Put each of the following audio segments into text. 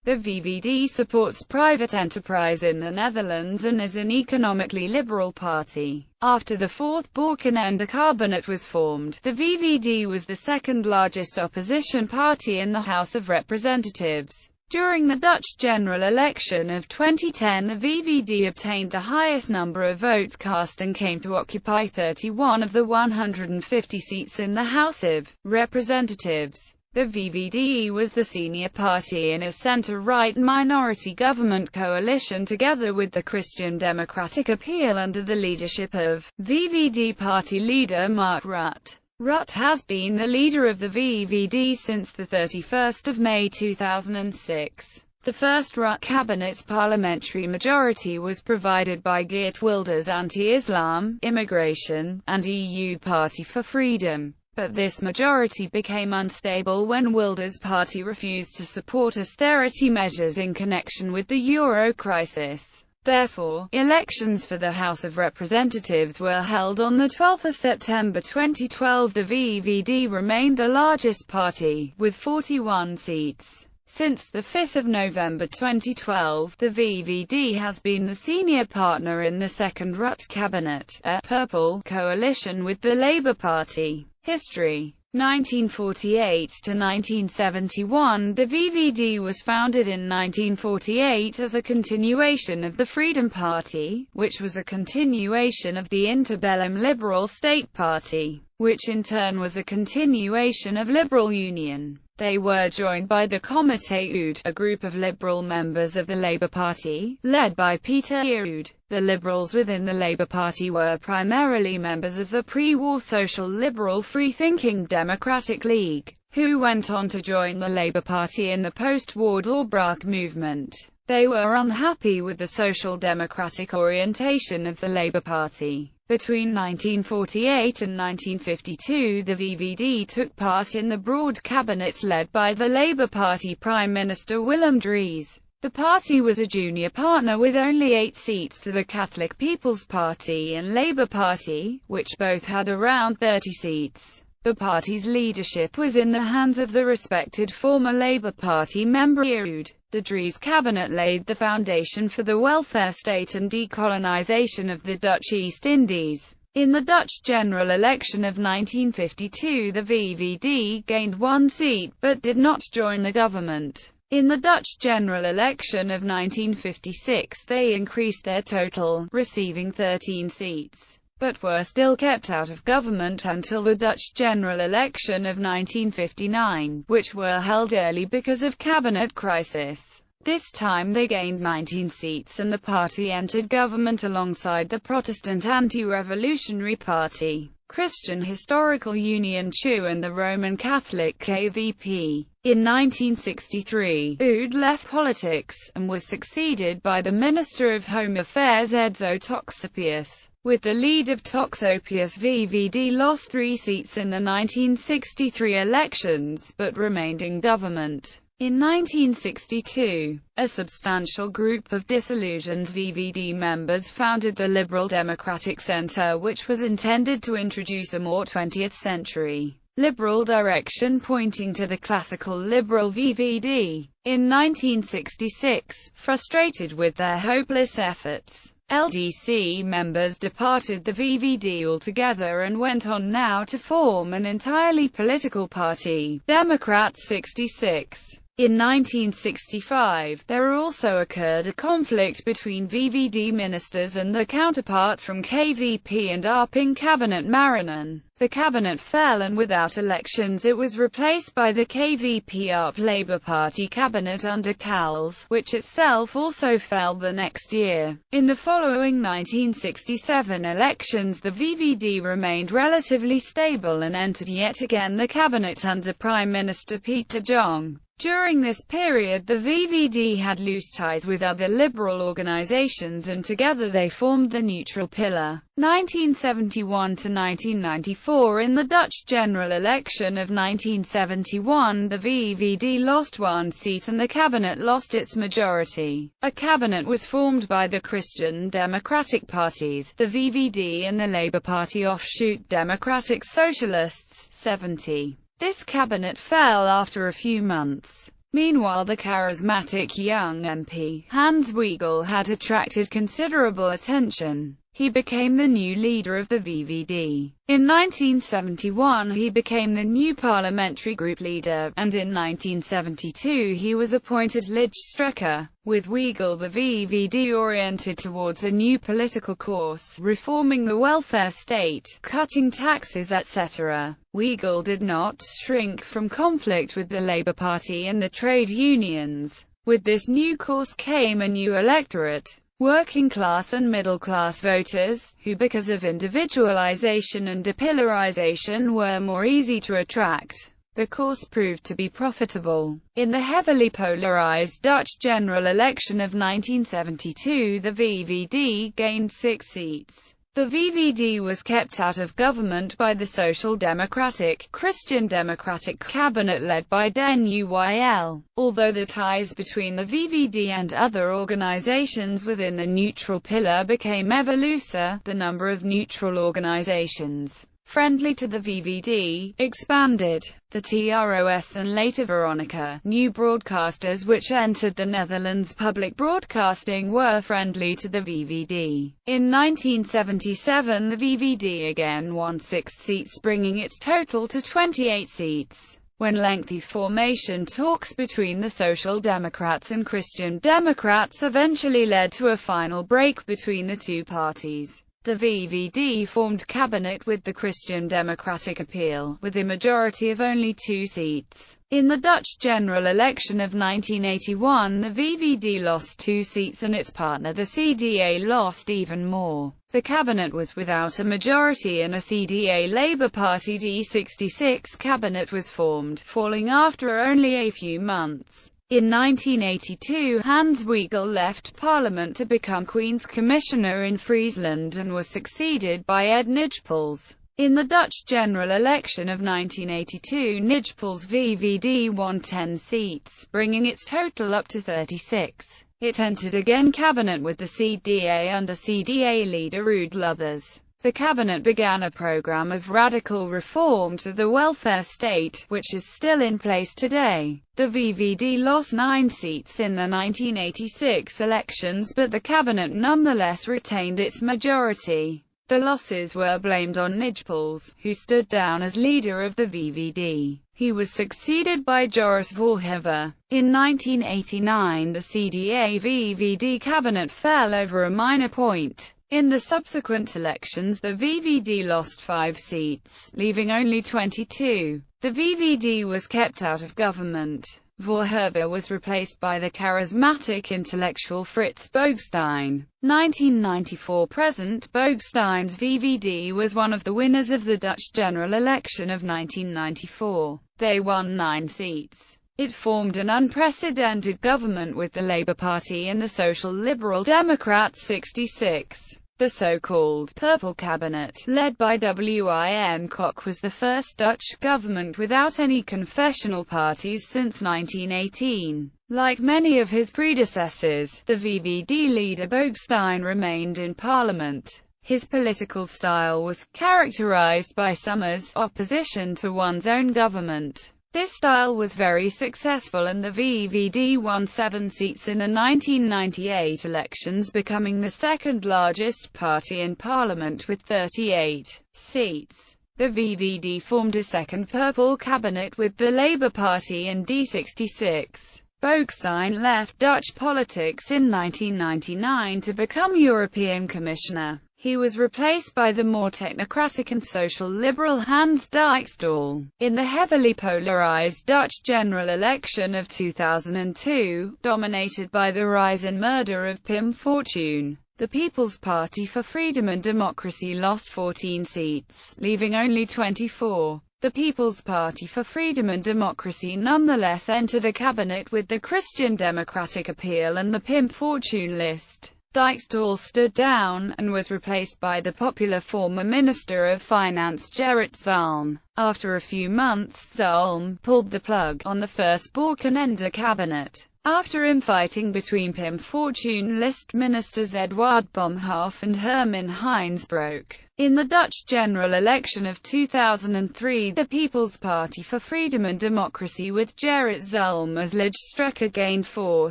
The VVD supports private enterprise in the Netherlands and is an economically liberal party. After the Fourth Balkenende cabinet was formed, the VVD was the second largest opposition party in the House of Representatives. During the Dutch general election of 2010, the VVD obtained the highest number of votes cast and came to occupy 31 of the 150 seats in the House of Representatives. The VVD was the senior party in a centre-right minority government coalition together with the Christian Democratic Appeal under the leadership of VVD party leader Mark Rutte. Rutte has been the leader of the VVD since 31 May 2006. The first Rutte cabinet's parliamentary majority was provided by Geert Wilders' anti-Islam, immigration, and EU Party for Freedom. But this majority became unstable when Wilders' party refused to support austerity measures in connection with the euro crisis. Therefore, elections for the House of Representatives were held on 12 September 2012. The VVD remained the largest party, with 41 seats. Since 5 November 2012, the VVD has been the senior partner in the second Rutte cabinet, a purple coalition with the Labour Party. History: 1948 to 1971. The VVD was founded in 1948 as a continuation of the Freedom Party, which was a continuation of the interbellum Liberal State Party, which in turn was a continuation of Liberal Union. They were joined by the Comité Oud, a group of liberal members of the Labour Party, led by Peter Oud. The liberals within the Labour Party were primarily members of the pre-war social liberal free-thinking Democratic League, who went on to join the Labour Party in the post-war Doorbraak movement. They were unhappy with the social democratic orientation of the Labour Party. Between 1948 and 1952, the VVD took part in the broad cabinets led by the Labour Party Prime Minister Willem Drees. The party was a junior partner with only 8 seats to the Catholic People's Party and Labour Party, which both had around 30 seats. The party's leadership was in the hands of the respected former Labour Party member Oud. The Drees cabinet laid the foundation for the welfare state and decolonisation of the Dutch East Indies. In the Dutch general election of 1952, the VVD gained 1 seat but did not join the government. In the Dutch general election of 1956, they increased their total, receiving 13 seats, but were still kept out of government until the Dutch general election of 1959, which were held early because of cabinet crisis. This time they gained 19 seats and the party entered government alongside the Protestant Anti-Revolutionary Party, Christian Historical Union (CHU) and the Roman Catholic KVP. In 1963, Oud left politics, and was succeeded by the Minister of Home Affairs Edzo Toxopius. With the lead of Toxopius, VVD lost 3 seats in the 1963 elections, but remained in government. In 1962, a substantial group of disillusioned VVD members founded the Liberal Democratic Centre, which was intended to introduce a more 20th-century liberal direction pointing to the classical liberal VVD. In 1966, frustrated with their hopeless efforts, LDC members departed the VVD altogether and went on now to form an entirely political party, Democrat 66. In 1965, there also occurred a conflict between VVD ministers and their counterparts from KVP and ARP in Cabinet Marinen. The cabinet fell and without elections it was replaced by the KVP-ARP Labour Party cabinet under Cals, which itself also fell the next year. In the following 1967 elections the VVD remained relatively stable and entered yet again the cabinet under Prime Minister Piet de Jong. During this period the VVD had loose ties with other liberal organizations and together they formed the Neutral Pillar. 1971 to 1994. In the Dutch general election of 1971 the VVD lost 1 seat and the cabinet lost its majority. A cabinet was formed by the Christian Democratic parties, the VVD and the Labour Party offshoot Democratic Socialists, 70. This cabinet fell after a few months. Meanwhile, the charismatic young MP, Hans Wiegel, had attracted considerable attention. He became the new leader of the VVD. In 1971 he became the new parliamentary group leader, and in 1972 he was appointed Lijsttrekker. With Wiegel, the VVD oriented towards a new political course, reforming the welfare state, cutting taxes, etc. Wiegel did not shrink from conflict with the Labour Party and the trade unions. With this new course came a new electorate. Working-class and middle-class voters, who because of individualization and depillarization were more easy to attract. The course proved to be profitable. In the heavily polarized Dutch general election of 1972, the VVD gained 6 seats. The VVD was kept out of government by the Social Democratic, Christian Democratic cabinet led by Den Uyl. Although the ties between the VVD and other organizations within the neutral pillar became ever looser, the number of neutral organizations friendly to the VVD expanded. The TROS and later Veronica, new broadcasters which entered the Netherlands public broadcasting, were friendly to the VVD. In 1977 the VVD again won 6 seats, bringing its total to 28 seats. When lengthy formation talks between the Social Democrats and Christian Democrats eventually led to a final break between the two parties, the VVD formed cabinet with the Christian Democratic appeal, with a majority of only 2 seats. In the Dutch general election of 1981, the VVD lost 2 seats and its partner the CDA lost even more. The cabinet was without a majority and a CDA Labour Party D66 cabinet was formed, falling after only a few months. In 1982, Hans Wiegel left Parliament to become Queen's Commissioner in Friesland and was succeeded by Ed Nijpels. In the Dutch general election of 1982, Nijpels' VVD won 10 seats, bringing its total up to 36. It entered again cabinet with the CDA under CDA leader Ruud Lubbers. The cabinet began a program of radical reform to the welfare state, which is still in place today. The VVD lost 9 seats in the 1986 elections, but the cabinet nonetheless retained its majority. The losses were blamed on Nijpels, who stood down as leader of the VVD. He was succeeded by Joris Voorhoeven. In 1989, the CDA-VVD cabinet fell over a minor point. In the subsequent elections, the VVD lost 5 seats, leaving only 22. The VVD was kept out of government. Voorhoeven was replaced by the charismatic intellectual Frits Boogstein. 1994 present. Boogstein's VVD was one of the winners of the Dutch general election of 1994. They won 9 seats. It formed an unprecedented government with the Labour Party and the Social Liberal Democrats 66. The so-called Purple Cabinet, led by Wim Kok, was the first Dutch government without any confessional parties since 1918. Like many of his predecessors, the VVD leader Boogstein remained in parliament. His political style was characterized by Summers' opposition to one's own government. This style was very successful and the VVD won 7 seats in the 1998 elections, becoming the second largest party in parliament with 38 seats. The VVD formed a second Purple cabinet with the Labour Party and D66. Boogstein left Dutch politics in 1999 to become European Commissioner. He was replaced by the more technocratic and social liberal Hans Dijkstal. In the heavily polarized Dutch general election of 2002, dominated by the rise and murder of Pim Fortuyn, the People's Party for Freedom and Democracy lost 14 seats, leaving only 24. The People's Party for Freedom and Democracy nonetheless entered a cabinet with the Christian Democratic appeal and the Pim Fortuyn list. Dijkstal stood down, and was replaced by the popular former Minister of Finance Gerrit Zalm. After a few months, Zalm pulled the plug on the first Balkenende cabinet. After infighting between Pim Fortuyn list ministers Eduard Bomhoff and Herman Heinsbroek, in the Dutch general election of 2003, the People's Party for Freedom and Democracy with Gerrit Zalm as lijsttrekker gained 4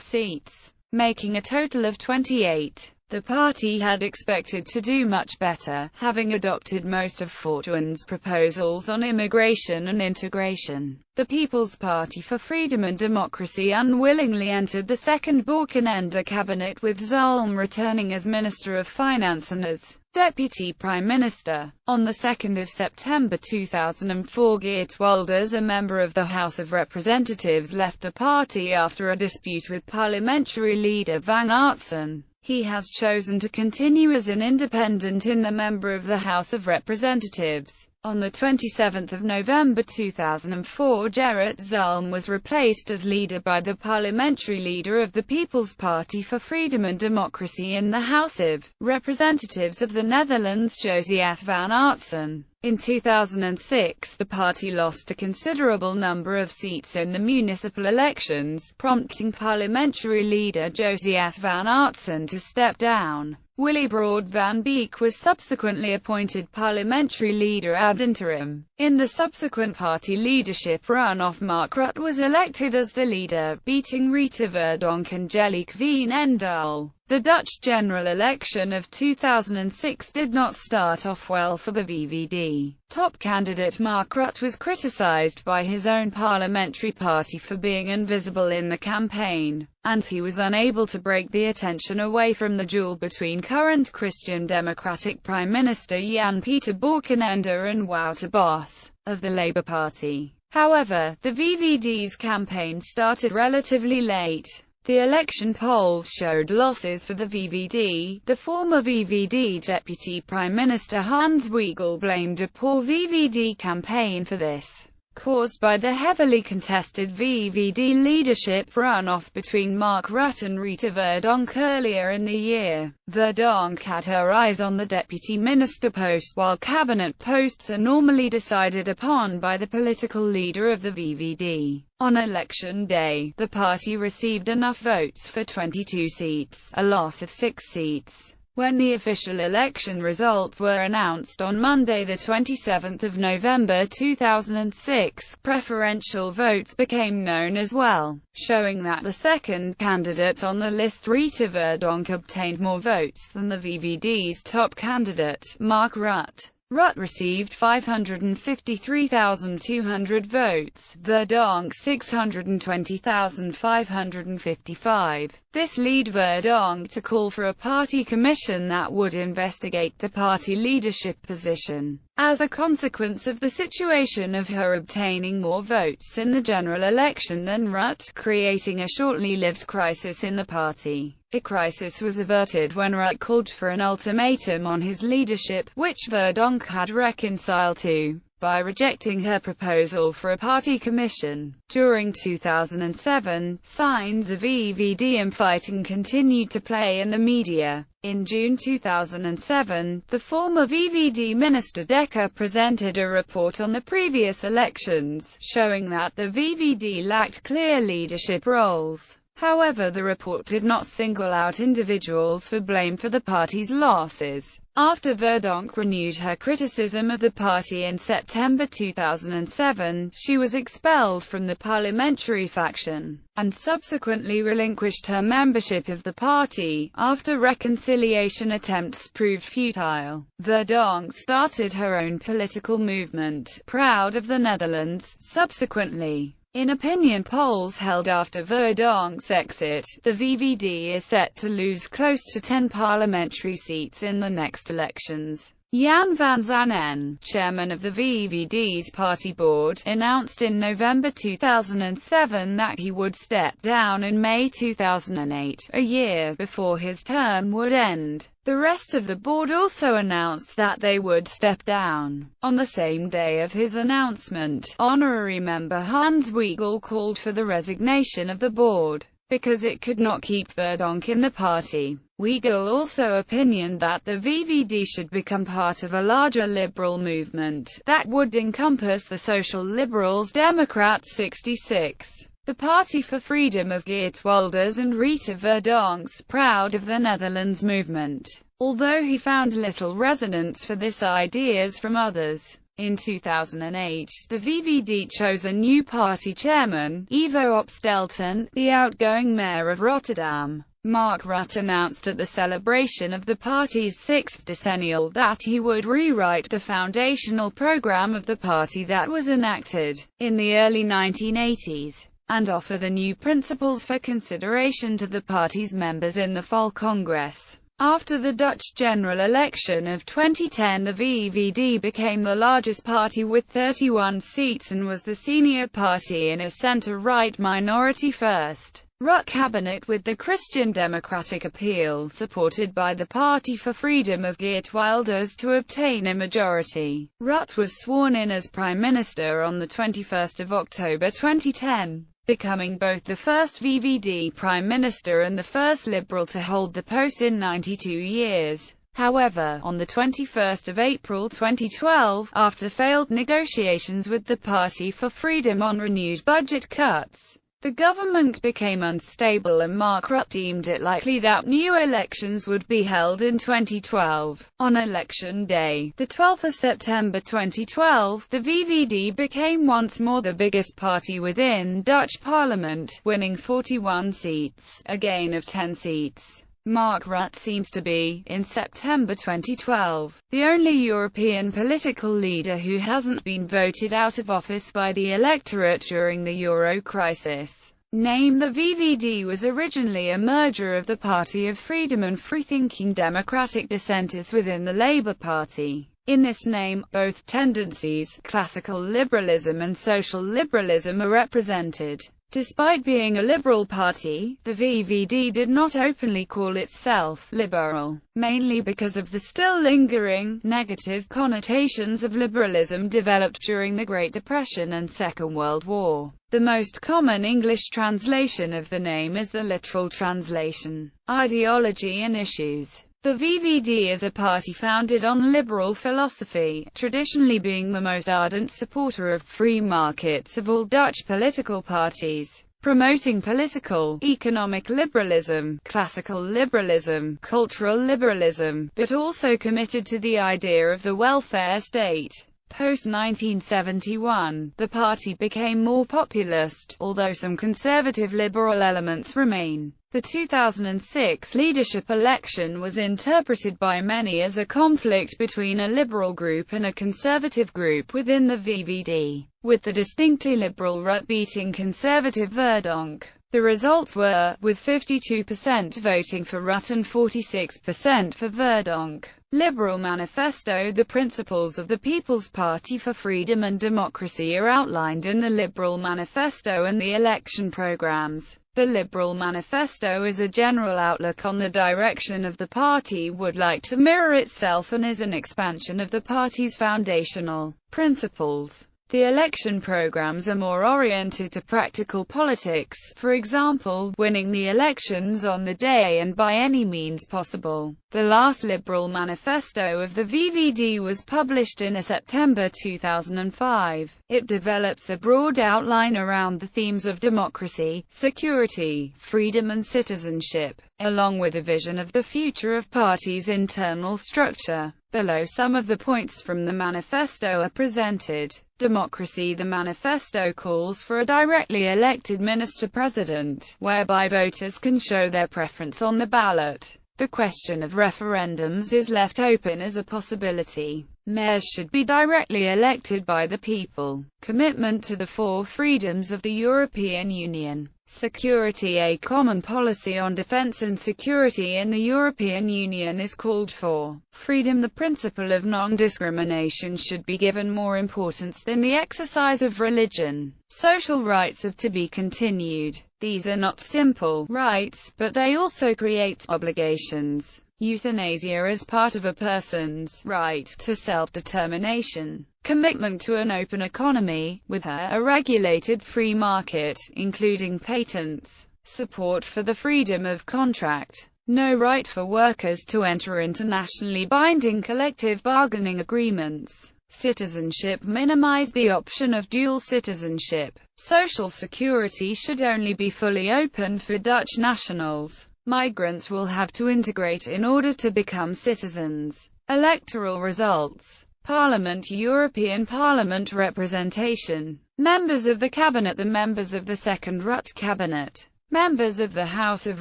seats, making a total of 28. The party had expected to do much better, having adopted most of Fortuyn's proposals on immigration and integration. The People's Party for Freedom and Democracy unwillingly entered the second Balkenende cabinet, with Zalm returning as Minister of Finance and as Deputy Prime Minister. On the 2nd of September 2004, Geert Wilders, a member of the House of Representatives, left the party after a dispute with parliamentary leader Van Aertsen. He has chosen to continue as an independent in the member of the House of Representatives. On the 27th of November 2004, Gerrit Zalm was replaced as leader by the parliamentary leader of the People's Party for Freedom and Democracy in the House of Representatives of the Netherlands, Josias van Aertsen. In 2006, the party lost a considerable number of seats in the municipal elections, prompting parliamentary leader Josias van Aertsen to step down. Willibrord van Beek was subsequently appointed parliamentary leader ad interim. In the subsequent party leadership runoff, Mark Rutte was elected as the leader, beating Rita Verdonk and Jelliek Veen Endahl. The Dutch general election of 2006 did not start off well for the VVD. Top candidate Mark Rutte was criticised by his own parliamentary party for being invisible in the campaign, and he was unable to break the attention away from the duel between current Christian Democratic Prime Minister Jan-Peter Balkenende and Wouter Bos, of the Labour Party. However, the VVD's campaign started relatively late. The election polls showed losses for the VVD. The former VVD Deputy Prime Minister Hans Wiegel blamed a poor VVD campaign for this, caused by the heavily contested VVD leadership runoff between Mark Rutte and Rita Verdonk earlier in the year. Verdonk had her eyes on the deputy minister post, while cabinet posts are normally decided upon by the political leader of the VVD. On election day, the party received enough votes for 22 seats, a loss of 6 seats. When the official election results were announced on Monday, the 27th of November 2006, preferential votes became known as well, showing that the second candidate on the list, Rita Verdonk, obtained more votes than the VVD's top candidate, Mark Rutte. Rutte received 553,200 votes, Verdonk 620,555. This led Verdonk to call for a party commission that would investigate the party leadership position. As a consequence of the situation of her obtaining more votes in the general election than Rutte, creating a shortly lived crisis in the party. A crisis was averted when Rutte called for an ultimatum on his leadership, which Verdonk had reconciled to, by rejecting her proposal for a party commission. During 2007, signs of VVD infighting continued to play in the media. In June 2007, the former VVD minister Dekker presented a report on the previous elections, showing that the VVD lacked clear leadership roles. However, the report did not single out individuals for blame for the party's losses. After Verdonk renewed her criticism of the party in September 2007, she was expelled from the parliamentary faction, and subsequently relinquished her membership of the party, after reconciliation attempts proved futile. Verdonk started her own political movement, Proud of the Netherlands, subsequently. In opinion polls held after Verdonk's exit, the VVD is set to lose close to 10 parliamentary seats in the next elections. Jan van Zanen, chairman of the VVD's party board, announced in November 2007 that he would step down in May 2008, a year before his term would end. The rest of the board also announced that they would step down. On the same day of his announcement, honorary member Hans Wiegel called for the resignation of the board, because it could not keep Verdonk in the party. Wiegel also opinioned that the VVD should become part of a larger liberal movement, that would encompass the Social Liberals Democrats 66. The Party for Freedom of Geert Wilders and Rita Verdonck's Proud of the Netherlands movement, although he found little resonance for this ideas from others. In 2008, the VVD chose a new party chairman, Ivo Opstelten, the outgoing mayor of Rotterdam. Mark Rutte announced at the celebration of the party's sixth decennial that he would rewrite the foundational program of the party that was enacted in the early 1980s, and offer the new principles for consideration to the party's members in the Fall Congress. After the Dutch general election of 2010, the VVD became the largest party with 31 seats and was the senior party in a centre-right minority first Rutte cabinet with the Christian Democratic appeal, supported by the Party for Freedom of Geert Wilders, to obtain a majority. Rutte was sworn in as Prime Minister on 21 October 2010, becoming both the first VVD Prime Minister and the first Liberal to hold the post in 92 years. However, on 21 April 2012, after failed negotiations with the Party for Freedom on renewed budget cuts, the government became unstable and Mark Rutte deemed it likely that new elections would be held in 2012. On election day, the 12th of September 2012, the VVD became once more the biggest party within Dutch parliament, winning 41 seats, a gain of 10 seats. Mark Rutte seems to be, in September 2012, the only European political leader who hasn't been voted out of office by the electorate during the Euro crisis. Name: the VVD was originally a merger of the Party of Freedom and free-thinking democratic dissenters within the Labour Party. In this name, both tendencies, classical liberalism and social liberalism, are represented. Despite being a liberal party, the VVD did not openly call itself liberal, mainly because of the still lingering, negative connotations of liberalism developed during the Great Depression and Second World War. The most common English translation of the name is the literal translation, ideology and issues. The VVD is a party founded on liberal philosophy, traditionally being the most ardent supporter of free markets of all Dutch political parties, promoting political, economic liberalism, classical liberalism, cultural liberalism, but also committed to the idea of the welfare state. Post-1971, the party became more populist, although some conservative liberal elements remain. The 2006 leadership election was interpreted by many as a conflict between a liberal group and a conservative group within the VVD, with the distinctly liberal Rutte beating conservative Verdonck. The results were, with 52% voting for Rutte and 46% for Verdonck. Liberal Manifesto. The principles of the People's Party for Freedom and Democracy are outlined in the Liberal Manifesto and the election programs. The Liberal Manifesto is a general outlook on the direction of the party would like to mirror itself and is an expansion of the party's foundational principles. The election programs are more oriented to practical politics, for example, winning the elections on the day and by any means possible. The last Liberal Manifesto of the VVD was published in September 2005. It develops a broad outline around the themes of democracy, security, freedom and citizenship, along with a vision of the future of party's internal structure. Below some of the points from the manifesto are presented. Democracy. The manifesto calls for a directly elected minister-president, whereby voters can show their preference on the ballot. The question of referendums is left open as a possibility. Mayors should be directly elected by the people. Commitment to the four freedoms of the European Union. Security. A common policy on defense and security in the European Union is called for. Freedom. The principle of non-discrimination should be given more importance than the exercise of religion. Social rights are to be continued. These are not simple rights, but they also create obligations. Euthanasia as part of a person's right to self-determination. Commitment to an open economy, with a regulated free market, including patents. Support for the freedom of contract. No right for workers to enter internationally binding collective bargaining agreements. citizenship, minimize the option of dual citizenship. Social security should only be fully open for Dutch nationals. Migrants will have to integrate in order to become citizens. Electoral results. Parliament, European Parliament representation. Members of the Cabinet, the members of the Second Rutte Cabinet. Members of the House of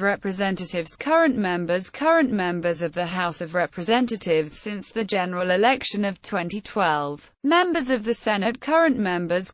Representatives, current members of the House of Representatives since the general election of 2012. Members of the Senate, current members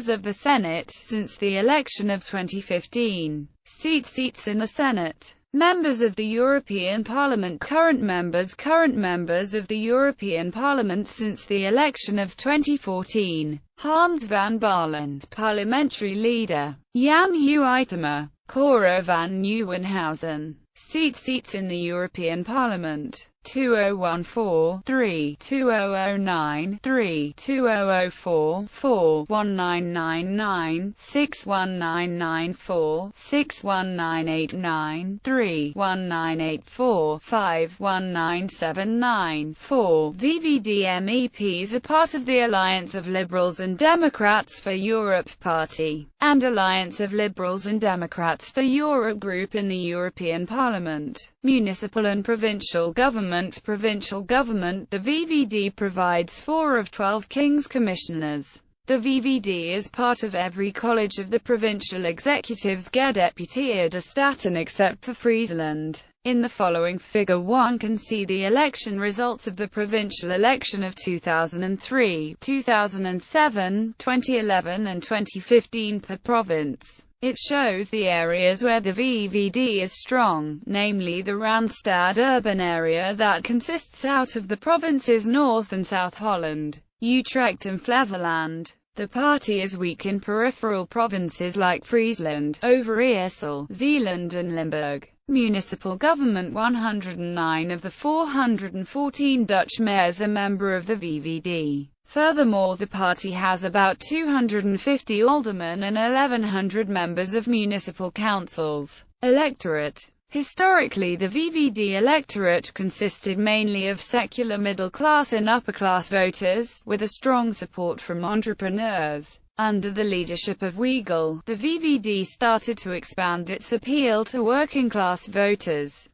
of the Senate since the election of 2015. Seats in the Senate. Members of the European Parliament, current members of the European Parliament since the election of 2014. Hans van Baarle, parliamentary leader. Jan Huitema, Cora van Nieuwenhuizen. Seats in the European Parliament. 2014-3, 2009-3, 2004-4, 1999, 61994, 61989, 1984, 5, 1979, 4. VVD MEPs are part of the Alliance of Liberals and Democrats for Europe Party, and Alliance of Liberals and Democrats for Europe group in the European Parliament. Municipal and provincial government. The VVD provides 4 of 12 King's Commissioners. The VVD is part of every college of the provincial executives Gedeputerde Staten except for Friesland. In the following figure one can see the election results of the provincial election of 2003, 2007, 2011 and 2015 per province. It shows the areas where the VVD is strong, namely the Randstad urban area that consists out of the provinces North and South Holland, Utrecht and Flevoland. The party is weak in peripheral provinces like Friesland, Overijssel, Zeeland and Limburg. Municipal government. 109 of the 414 Dutch mayors are member of the VVD. Furthermore, the party has about 250 aldermen and 1,100 members of municipal councils. Electorate. Historically, the VVD electorate consisted mainly of secular middle-class and upper-class voters, with a strong support from entrepreneurs. Under the leadership of Weigel, the VVD started to expand its appeal to working-class voters.